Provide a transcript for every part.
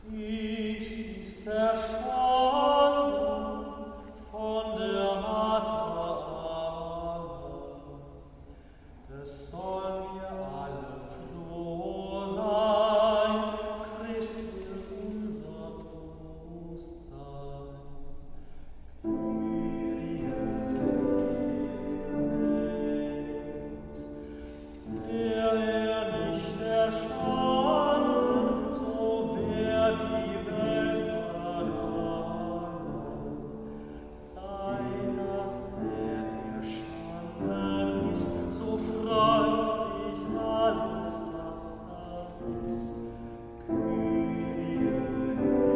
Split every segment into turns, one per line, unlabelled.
Christ ist erstanden von der Mater Anne. Es soll mir alle froh sein, Christ will unser Trost sein. Kyrie eleis. Wär nicht erstanden, so wär die Welt vergangen. Sei, dass erstanden ist, so freut sich alles, was ist. Kyrie eleis.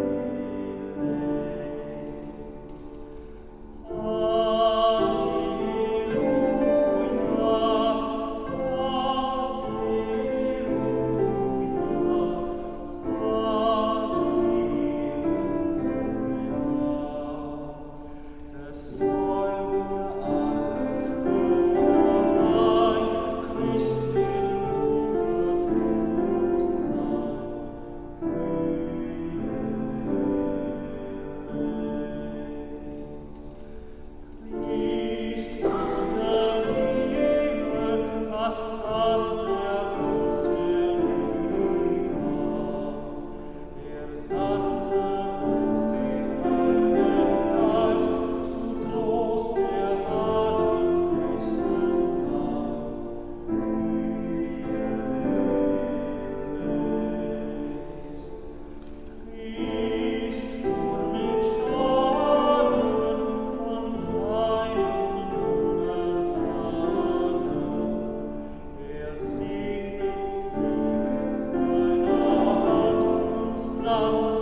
Son